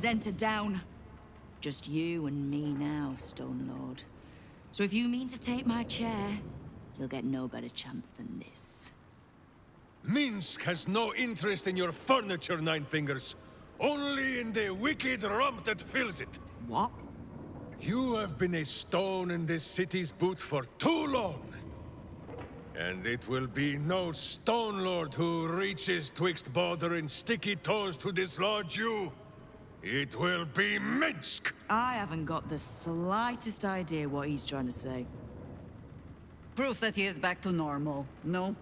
entered down. Just you and me now, Stone Lord. So if you mean to take my chair, you'll get no better chance than this. Minsk has no interest in your furniture, Nine Fingers. Only in the wicked rump that fills it. What? You have been a stone in this city's boot for too long. And it will be no Stone Lord who reaches twixt Baldur and sticky toes to dislodge you. It will be Minsk! I haven't got the slightest idea what he's trying to say. Proof that he is back to normal, no?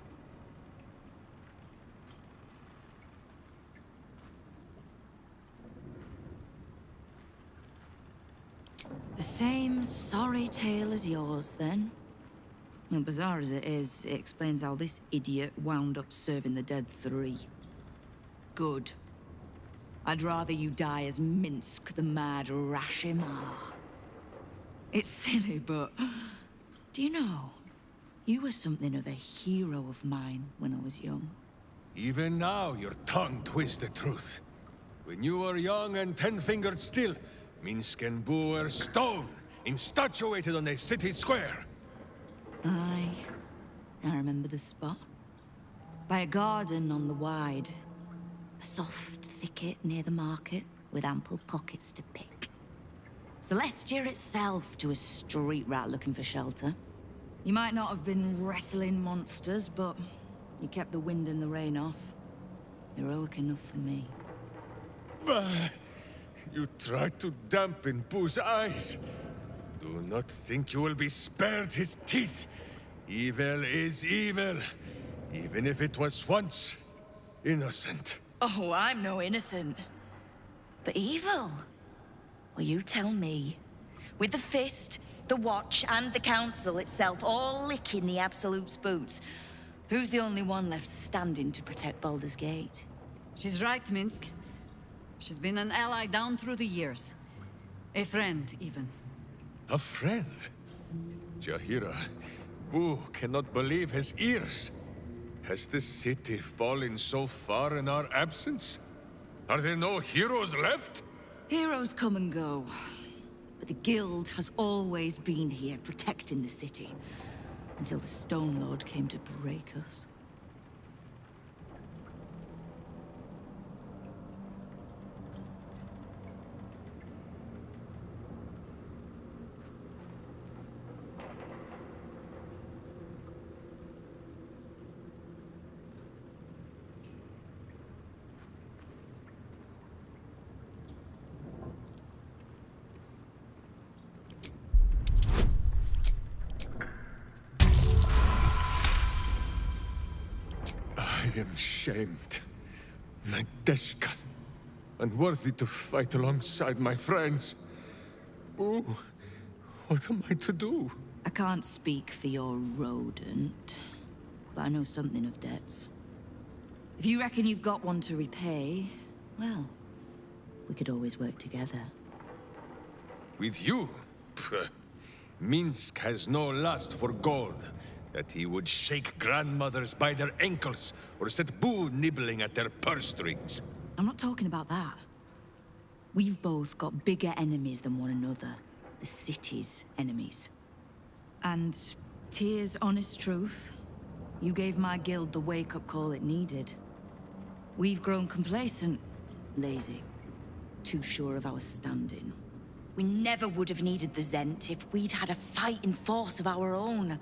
The same sorry tale as yours, then? Well, bizarre as it is, it explains how this idiot wound up serving the dead three. Good. I'd rather you die as Minsk, the mad Rashimar. It's silly, but... do you know? You were something of a hero of mine when I was young. Even now, your tongue twists the truth. When you were young and ten-fingered still, Minsk and Boo were stone, infatuated on a city square. Aye. I remember the spot. By a garden on the Wide. A soft thicket near the market, with ample pockets to pick. Celestia itself to a street rat looking for shelter. You might not have been wrestling monsters, but you kept the wind and the rain off. Heroic enough for me. Bah! You tried to dampen Boo's eyes. Do not think you will be spared his teeth. Evil is evil, even if it was once innocent. Oh, I'm no innocent. But evil? Well, you tell me. With the Fist, the Watch, and the Council itself all licking the Absolute's boots, who's the only one left standing to protect Baldur's Gate? She's right, Minsk. She's been an ally down through the years. A friend, even. A friend? Jahira, Boo cannot believe his ears. Has the city fallen so far in our absence? Are there no heroes left? Heroes come and go. But the Guild has always been here, protecting the city. Until the Stone Lord came to break us. I am shamed. Nadeshka. Unworthy to fight alongside my friends. Boo, what am I to do? I can't speak for your rodent, but I know something of debts. If you reckon you've got one to repay, well, we could always work together. With you? Pfft. Minsk has no lust for gold. That he would shake grandmothers by their ankles, or set Boo nibbling at their purse strings. I'm not talking about that. We've both got bigger enemies than one another. The city's enemies. And Tyr's honest truth, you gave my guild the wake-up call it needed. We've grown complacent, lazy, too sure of our standing. We never would have needed the Zent if we'd had a fighting force of our own.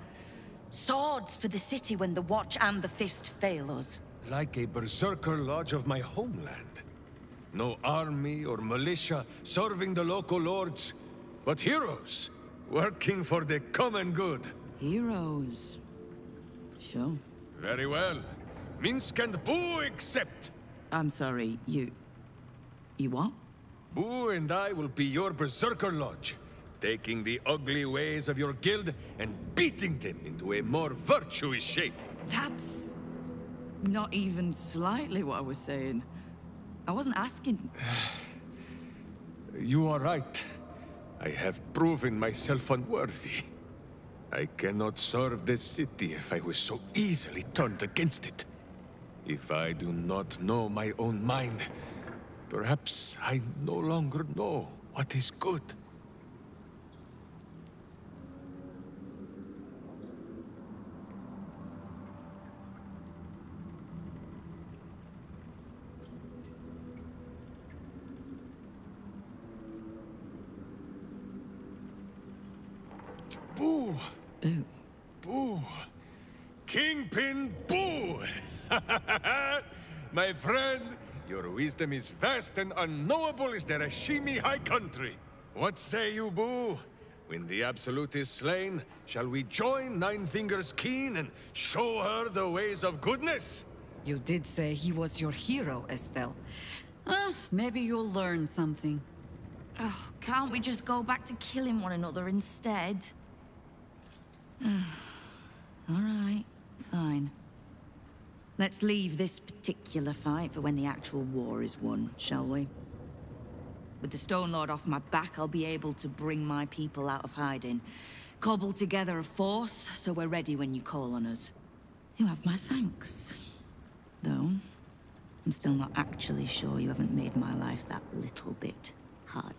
Swords for the city when the Watch and the Fist fail us. Like a berserker lodge of my homeland. No army or militia serving the local lords, but heroes working for the common good. Heroes. Sure. Very well. Minsk and Boo accept. I'm sorry, you what? Boo and I will be your berserker lodge, taking the ugly ways of your guild and beating them into a more virtuous shape. That's not even slightly what I was saying. I wasn't asking. You are right. I have proven myself unworthy. I cannot serve this city if I was so easily turned against it. If I do not know my own mind, Perhaps I no longer know what is good. Boo! Boo. Boo! Kingpin Boo! My friend, your wisdom is vast and unknowable as the Rashimi High Country. What say you, Boo? When the Absolute is slain, shall we join Nine Fingers Keen and show her the ways of goodness? You did say he was your hero, Estelle. Maybe you'll learn something. Oh, can't we just go back to killing one another instead? All right, fine. Let's leave this particular fight for when the actual war is won, shall we? With the Stone Lord off my back, I'll be able to bring my people out of hiding. Cobble together a force, so we're ready when you call on us. You have my thanks. Though, I'm still not actually sure you haven't made my life that little bit harder.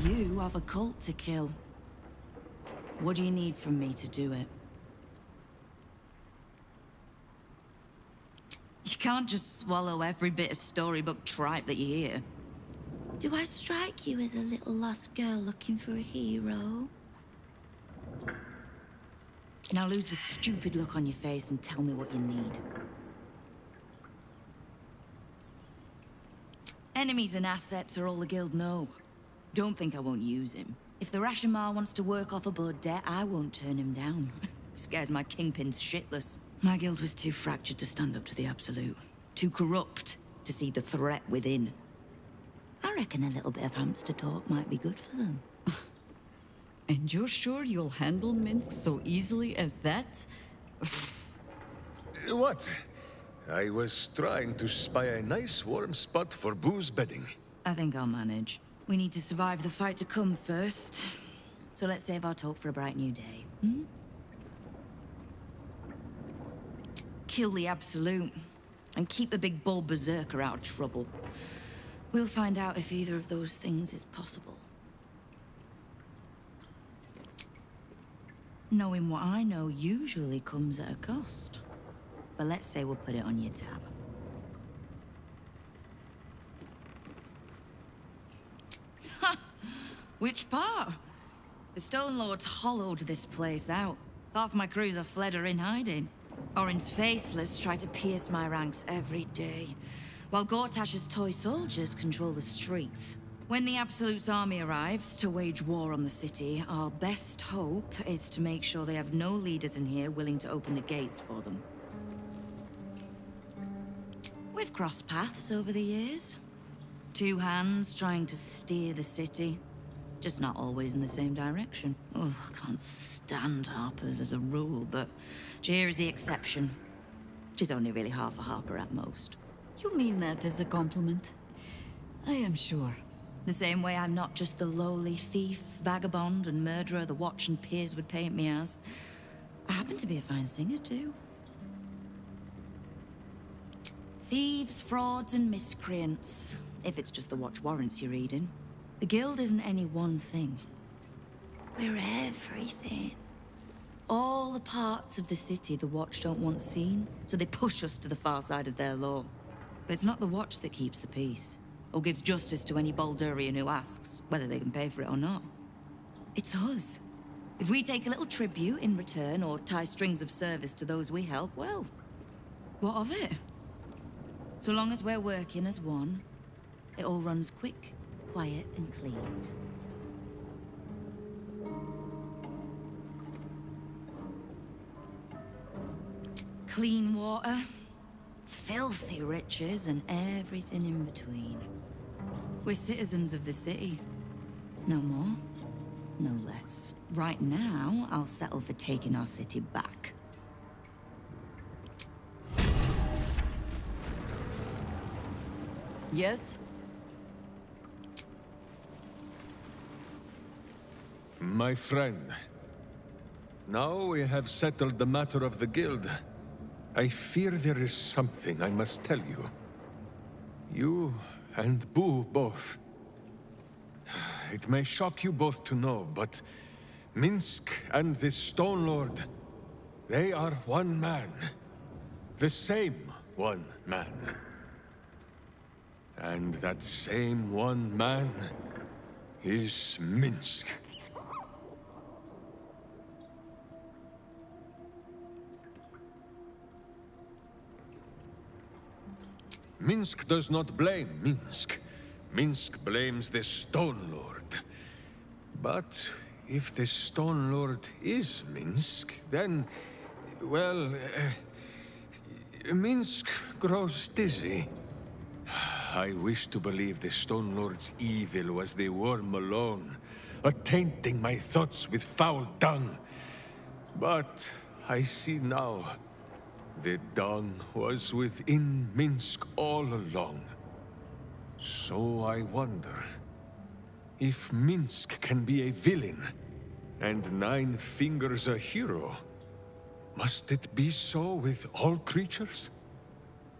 You have a cult to kill. What do you need from me to do it? You can't just swallow every bit of storybook tripe that you hear. Do I strike you as a little lost girl looking for a hero? Now lose the stupid look on your face and tell me what you need. Enemies and assets are all the guild know. Don't think I won't use him. If the Rashomar wants to work off a blood debt, I won't turn him down. Scares my kingpins shitless. My guild was too fractured to stand up to the Absolute. Too corrupt to see the threat within. I reckon a little bit of hamster talk might be good for them. And you're sure you'll handle Minsk so easily as that? What? I was trying to spy a nice warm spot for Boo's bedding. I think I'll manage. We need to survive the fight to come first. So let's save our talk for a bright new day. Hmm? Kill the Absolute, and keep the big bull berserker out of trouble. We'll find out if either of those things is possible. Knowing what I know usually comes at a cost. But let's say we'll put it on your tab. Ha! Which part? The Stone Lords hollowed this place out. Half my crews are fled or in hiding. Orin's faceless try to pierce my ranks every day, while Gortash's toy soldiers control the streets. When the Absolute's army arrives to wage war on the city, our best hope is to make sure they have no leaders in here willing to open the gates for them. We've crossed paths over the years. Two hands trying to steer the city, just not always in the same direction. Oh, I can't stand harpers as a rule, but Jir is the exception. She's only really half a harper at most. You mean that as a compliment? I am sure. The same way I'm not just the lowly thief, vagabond, and murderer the Watch and Peers would paint me as. I happen to be a fine singer, too. Thieves, frauds, and miscreants. If it's just the Watch warrants you're reading. The Guild isn't any one thing. We're everything. All the parts of the city the Watch don't want seen, so they push us to the far side of their law. But it's not the Watch that keeps the peace, or gives justice to any Baldurian who asks, whether they can pay for it or not. It's us. If we take a little tribute in return, or tie strings of service to those we help, well, what of it? So long as we're working as one, it all runs quick, quiet, and clean. Clean water, filthy riches, and everything in between. We're citizens of the city. No more, no less. Right now, I'll settle for taking our city back. Yes? My friend, Now we have settled the matter of the guild. I fear there is something I must tell you. You and Boo both. It may shock you both to know, but Minsk and this Stone Lord, they are one man. The same one man. And that same one man is Minsk. Minsk does not blame Minsk. Minsk blames the Stone Lord. But if the Stone Lord is Minsk, then, well, Minsk grows dizzy. I wish to believe the Stone Lord's evil was the worm alone, attainting my thoughts with foul dung. But I see now, the dung was within Minsk all along. So I wonder, if Minsk can be a villain, and Nine Fingers a hero, must it be so with all creatures?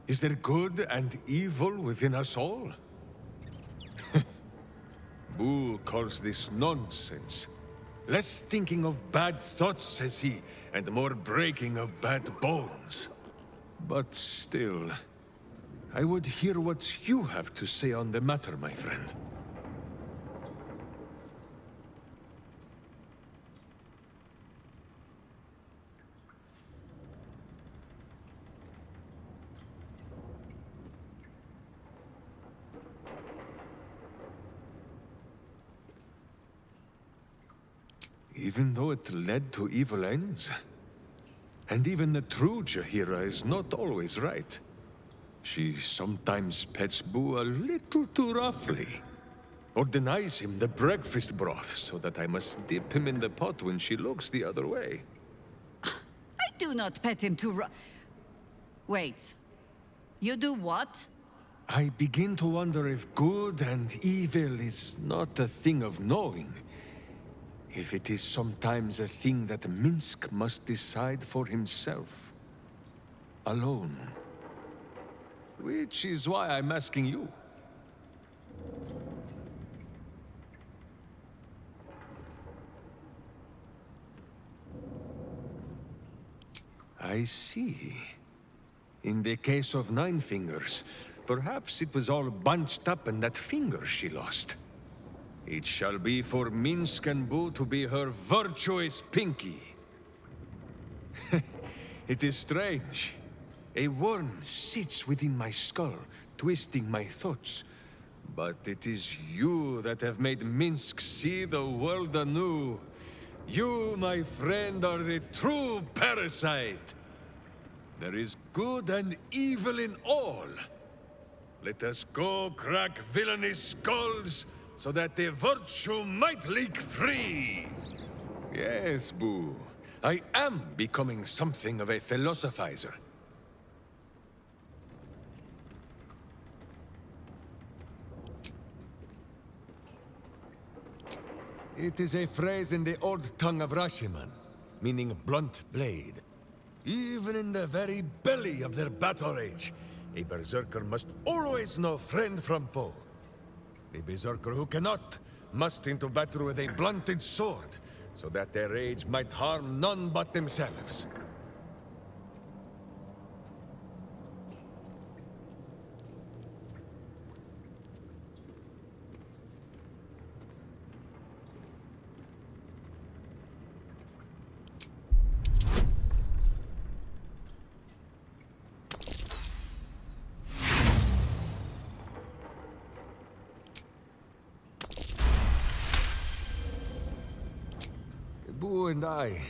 Is there good and evil within us all? Boo calls this nonsense. Less thinking of bad thoughts, says he, and more breaking of bad bones. But still, I would hear what you have to say on the matter, my friend. Even though it led to evil ends? And even the true Jaheira is not always right. She sometimes pets Boo a little too roughly. Or denies him the breakfast broth so that I must dip him in the pot when she looks the other way. I do not pet him too Wait. You do what? I begin to wonder if good and evil is not a thing of knowing. If it is sometimes a thing that Minsk must decide for himself. Alone. Which is why I'm asking you. I see. In the case of Nine Fingers, perhaps it was all bunched up in that finger she lost. It shall be for Minsk and Boo to be her virtuous pinky. It is strange. A worm sits within my skull, twisting my thoughts. But it is you that have made Minsk see the world anew. You, my friend, are the true parasite. There is good and evil in all. Let us go crack villainous skulls, so that the virtue might leak free. Yes, Boo. I am becoming something of a philosophizer. It is a phrase in the old tongue of Rashiman, meaning blunt blade. Even in the very belly of their battle rage, a berserker must always know friend from foe. A berserker who cannot must into battle with a blunted sword, so that their rage might harm none but themselves. Boo and I,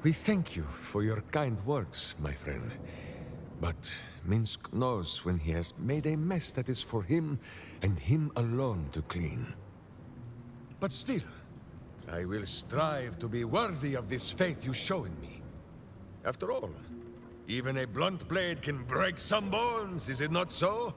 we thank you for your kind words, my friend. But Minsk knows when he has made a mess that is for him and him alone to clean. But still, I will strive to be worthy of this faith you show in me. After all, even a blunt blade can break some bones, is it not so?